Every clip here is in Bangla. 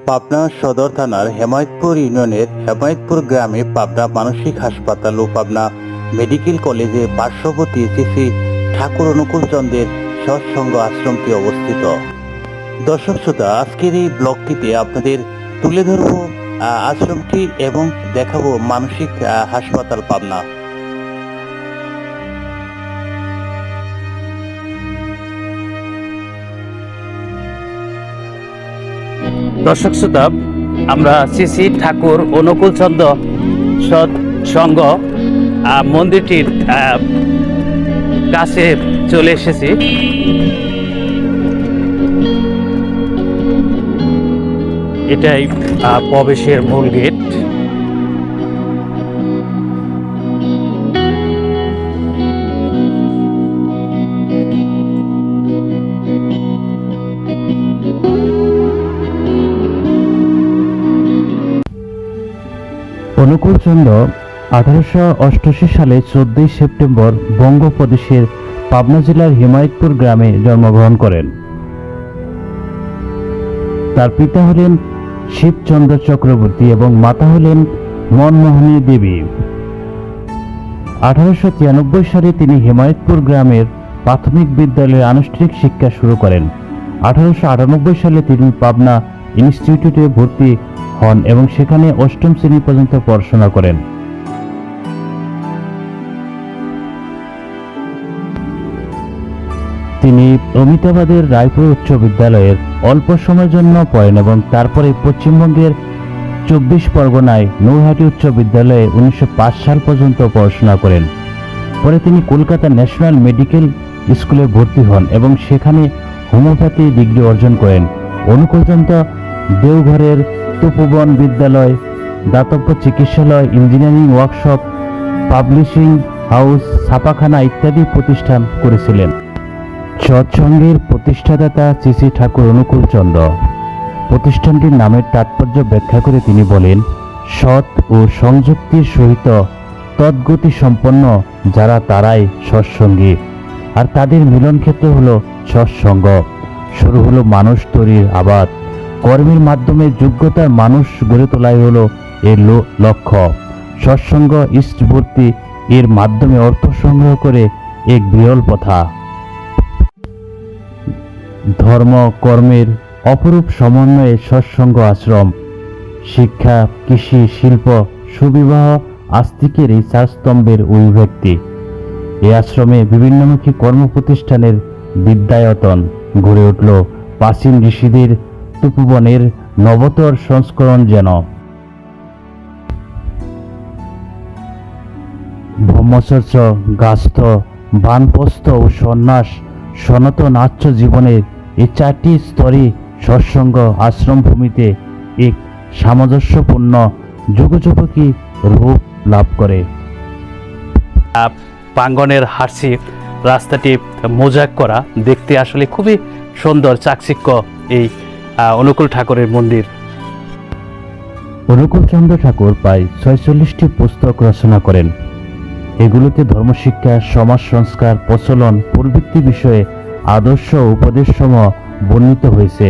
পাবনা সদর থানার হেমায়েতপুর ইউনিয়নের হেমায়েতপুর গ্রামে পাবনা মানসিক হাসপাতাল ও পাবনা মেডিকেল কলেজের পার্শ্ববর্তী শ্রী ঠাকুর অনুকূল চন্দ্রের সৎসঙ্গ আশ্রমটি অবস্থিত। দর্শক শ্রোতা, আজকের এই ব্লগটিতে আপনাদের তুলে ধরব আশ্রমটি এবং দেখাবো মানসিক হাসপাতাল পাবনা। দর্শক শ্রোতা, আমরা শ্রী ঠাকুর অনুকূল চন্দ্র সৎসঙ্গ মন্দিরটির কাছে চলে এসেছি। এটাই প্রবেশের মূল গেট। অনুকূল চন্দ্র 1888 সালে 14 সেপ্টেম্বর বঙ্গপ্রদেশের পাবনা জেলার হেমায়েতপুর গ্রামে জন্মগ্রহণ করেন। তার পিতা হলেন শিবচন্দ্র চক্রবর্তী এবং মাতা হলেন মনমোহিনী দেবী। 1893 সালে তিনি হেমায়েতপুর গ্রামের প্রাথমিক বিদ্যালয়ে আনুষ্ঠানিক শিক্ষা শুরু করেন। 1898 সালে তিনি পাবনা ইনস্টিটিউটে ভর্তি হন এবং সেখানে 8ম শ্রেণী পর্যন্ত পড়াশোনা করেন। তিনি অমিতাবাদের রায়পুর উচ্চ বিদ্যালয়ের অল্প সময়ের জন্য পড়েন এবং তারপরে পশ্চিমবঙ্গের 24 পরগনায় নৈহাটি উচ্চ বিদ্যালয়ে 1905 সাল পর্যন্ত পড়াশোনা করেন। পরে তিনি কলকাতা ন্যাশনাল মেডিকেল স্কুলে ভর্তি হন এবং সেখানে হোমিওপ্যাথি ডিগ্রি অর্জন করেন। অনুকূল চন্দ্র দেওঘরের তপোবন বিদ্যালয়, দাতব্য চিকিৎসালয়, ইঞ্জিনিয়ারিং ওয়ার্কশপ, পাবলিশিং হাউস, ছাপাখানা ইত্যাদি প্রতিষ্ঠান করেছিলেন। সৎসঙ্গের প্রতিষ্ঠাতা শ্রী ঠাকুর অনুকূল চন্দ্র। প্রতিষ্ঠানটির নামের তাৎপর্য ব্যাখ্যা করে তিনি বলেন, সৎ ও সংযুক্তির সহিত তদ্গতি সম্পন্ন যারা তারাই সৎসঙ্গী, আর তাদের মিলন ক্ষেত্র হলো সৎসঙ্গ। শুরু হলো মানুষ তৈরির আবাদ, কর্মের মাধ্যমে যোগ্যতার মানুষ গড়ে তোলাই হলো এর লক্ষ্য। সৎসঙ্গ ইষ্টবর্তী এর মাধ্যমে অর্থ সংগ্রহ করে এক বিরল প্রথা। ধর্ম কর্মের অপরূপ সমন্বয়ে সৎসঙ্গ আশ্রম। শিক্ষা, কৃষি, শিল্প, সুবিবাহ, আস্তিকের এই 4 স্তম্ভের অভিব্যক্তি। এই আশ্রমে বিভিন্নমুখী কর্মপ্রতিষ্ঠানের বিদ্যায়তন গড়ে উঠল। প্রাচীন ঋষিদের তপোবনের নবতর সংস্করণ যেন। ব্রহ্মচর্য, গাস্থ, বানপ্রস্থ ও সন্ন্যাস সনাতন আর্য জীবনের এই 4টি স্তরই সৎসঙ্গ আশ্রমভূমিতে এক সামঞ্জস্যপূর্ণ যুগোপযোগী রূপ লাভ করে। প্রাঙ্গণের হাসি রাস্তাটি মোজাক করা, দেখতে আসলে খুবই সুন্দর চাকচিক্য এই অনুকূল ঠাকুরের মন্দির। অনুকূল চন্দ্র ঠাকুর প্রায় 46টি পুস্তক রচনা করেন। এগুলোতে ধর্মশিক্ষা, সমাজ সংস্কার, প্রচলন প্রভৃতি বিষয়ে আদর্শ ও উপদেশসমূহ বর্ণিত হয়েছে।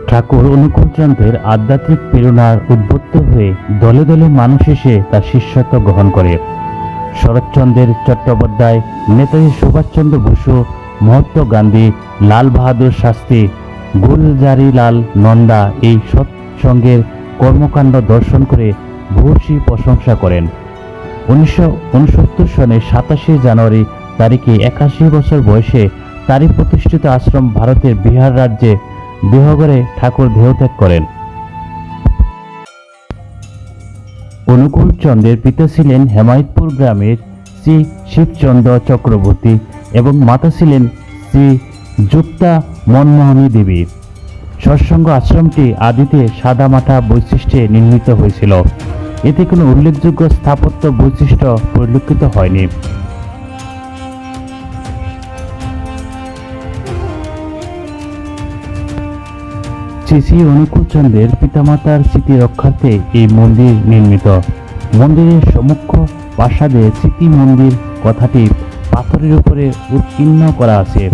ঠাকুর অনুকূল চন্দ্রের আধ্যাত্মিক প্রেরণার উদ্বুদ্ধ হয়ে দলে দলে মানুষ এসে তার শিষ্যত্ব গ্রহণ করে। শরৎচন্দ্রের চট্টোপাধ্যায়, নেতাজি সুভাষচন্দ্র বসু, মহাত্মা গান্ধী, লাল বাহাদুর শাস্ত্রী, গুলজারিলাল নন্দা এই সৎসঙ্গের কর্মকাণ্ড দর্শন করে ভূয়সী প্রশংসা করেন। 1969 সনের 27 জানুয়ারি তারিখে 81 বছর বয়সে তারই প্রতিষ্ঠিত আশ্রম ভারতের বিহার রাজ্যে দেহগড়ে ঠাকুর দেহত্যাগ করেন। অনুকূল চন্দ্রের পিতা ছিলেন হেমায়েতপুর গ্রামের শ্রী শিবচন্দ্র চক্রবর্তী এবং মাতা ছিলেন শ্রী যুক্তা মনমোহিনী দেবী। সৎসঙ্গ আশ্রমটি আদিতে সাদামাটা বৈশিষ্ট্যে নির্মিত হয়েছিল। এতে কোনো উল্লেখযোগ্য স্থাপত্য বৈশিষ্ট্য পরিলক্ষিত হয়নি। শ্রী অনুকূল চন্দ্রের পিতামাতার স্মৃতি রক্ষার্থে এই মন্দির নির্মিত। মন্দিরের সম্মুখ প্রাসাদে স্মৃতি মন্দির কথাটি পাথরের উপরে উৎকীর্ণ করা আছে।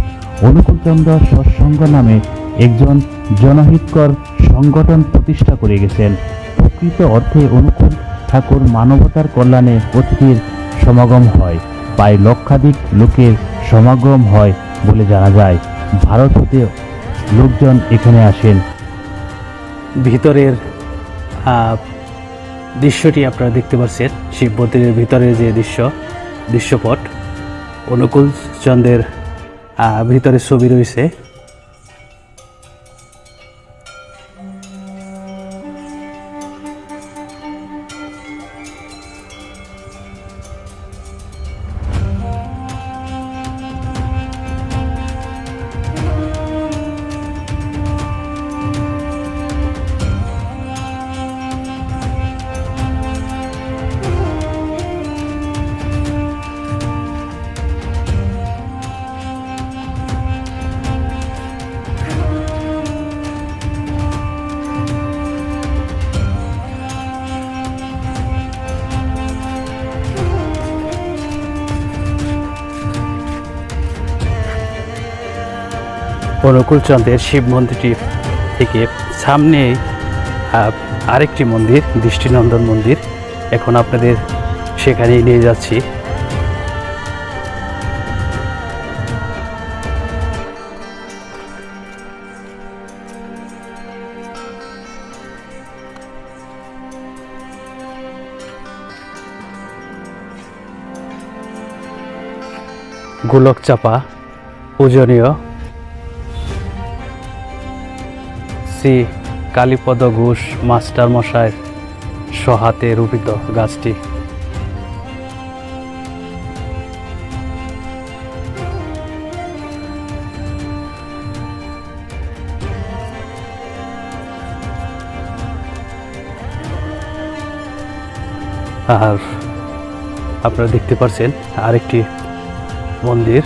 অনুকূল চন্দ্র সৎসঙ্গ নামে একজন জনহিতকর সংগঠন প্রতিষ্ঠা করে গেছেন। প্রকৃত অর্থে অনুকূল ঠাকুর মানবতার কল্যাণে অতিথির সমাগম হয়, প্রায় লক্ষাধিক লোকের সমাগম হয় বলে জানা যায়। ভারত হতে লোকজন এখানে আসেন। ভিতরের দৃশ্যটি আপনারা দেখতে পাচ্ছেন, শিব মন্দিরের ভিতরের যে দৃশ্যপট, অনুকূল চন্দ্রের ভিতরে ছবি রয়েছে। অনুকূল চন্দ্রের শিব মন্দিরটি থেকে সামনে আরেকটি মন্দির, দৃষ্টিনন্দন মন্দির। এখন আপনাদের সেখানেই নিয়ে যাচ্ছি। গোলক চাপা পূজনীয় শ্রী কালীপদ ঘোষ মাস্টার মশাইয়ের স্বহাতে রোপিত গাছটি। আর আপনারা দেখতে পাচ্ছেন আরেকটি মন্দির।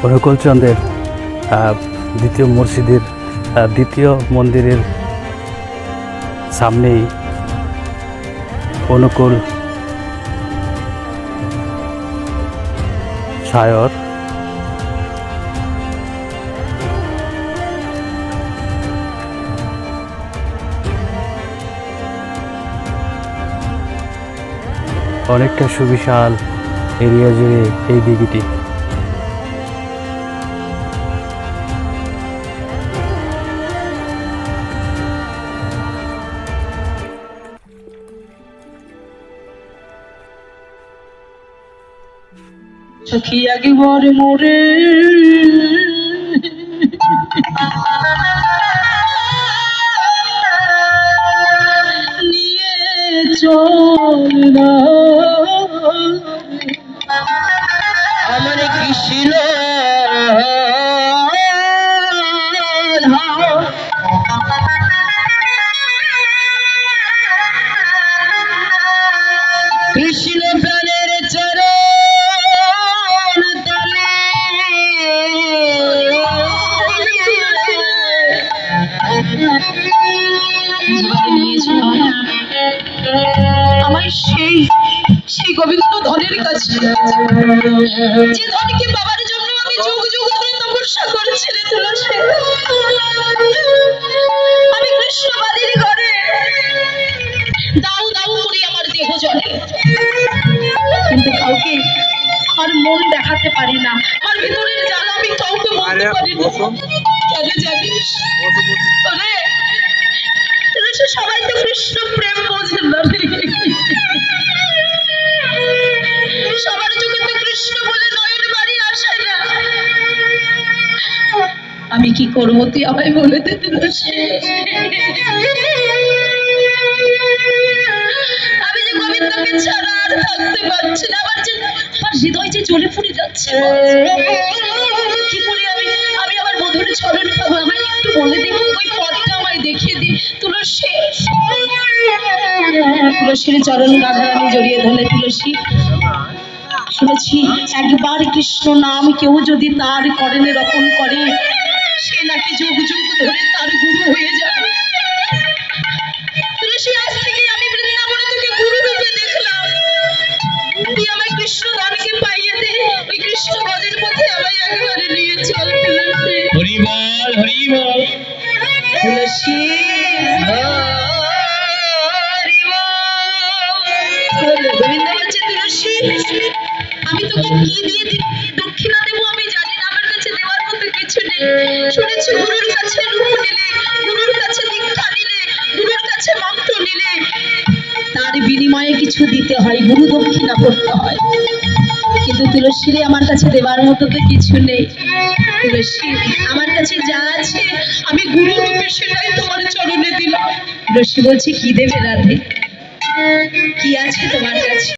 অনুকূল চন্দ্রের দ্বিতীয় মন্দিরের সামনেই অনুকূল সায়র অনেকটা সুবিশাল এরিয়া জুড়ে এই দিঘিটি। সখী একবারে মোরে নিয়ে চল না আমার কৃষ্ণ কৃষ্ণ প্রাণের চরণ তলে আমার সেই সেই গোবিন্দ ধনের কাছে, যে ধনকে বাবার জন্য আমি যুগ যুগ ধরে তপস্যা করছি রে তুলসী। আমি কৃষ্ণ বাড়ির ঘরে দাউ দাউ করে আমার দেহ জ্বলে, কিন্তু কাউকে আর মন দেখাতে পারি না। আমার ভিতরের জ্বালা আমি কাউকে বলতে পারি না। কেন জানিস? ওরে তুলসী, সবাই তো কৃষ্ণ প্রেম বোঝে না রে। সবার চোখে তো কৃষ্ণ বলে নয়ন বাড়ি আসে না। আমি কি করবো তুই আমায় বলে দে তুলসী। আমি যে গোবিন্দকে ছাড়া আর থাকতে পারছি না। আমার হৃদয় যে জ্বলে পুড়ে যাচ্ছে। কি করে আমি আমি আমার বধুর চরণ পাবো? আমায় একটু বলে দে, ওই পথটা আমায় দেখিয়ে দি তুলসী। তুলসীর চরণ গাধার আমি জড়িয়ে ধরে, তুলসী শুনেছি একবার কৃষ্ণ নাম কেউ যদি তার করণে রোপণ করে, সে নাকি যুগ যুগ ধরে তার গুরু হয়ে যাবে। তুলসী, আজ থেকে আমি বৃন্দাবনে তোকে গুরু রূপে দেখলাম। তুই আমায় কৃষ্ণ দানকে পাইয়ে দে, ওই কৃষ্ণ ভজের পথে আমায় একবারে নিয়ে চল তুলসী। হরি বল, হরি বল। তুলসী গোবিন্দ বলছে, তুলসী আমি তোকে কি দিয়ে দক্ষিণা দেবো আমি জানি না। আমার কাছে দেওয়ার মতো কিছু নেই। শুনেছি গুরুর কাছে রূপ নিলে, গুরুর কাছে দীক্ষা নিলে, গুরুর কাছে মন্ত্র নিলে তার বিনিময়ে কিছু দিতে হয়, গুরু দক্ষিণা করতে হয়। কিন্তু তুলসী রে, আমার কাছে দেওয়ার মতো তো কিছু নেই। তুলসী, আমার কাছে যা আছে আমি গুরু রূপে সেটাই তোমার চরণে দিলাম। তুলসী বলছে, কি দেবে রাধে? কি আছে তোমার কাছে?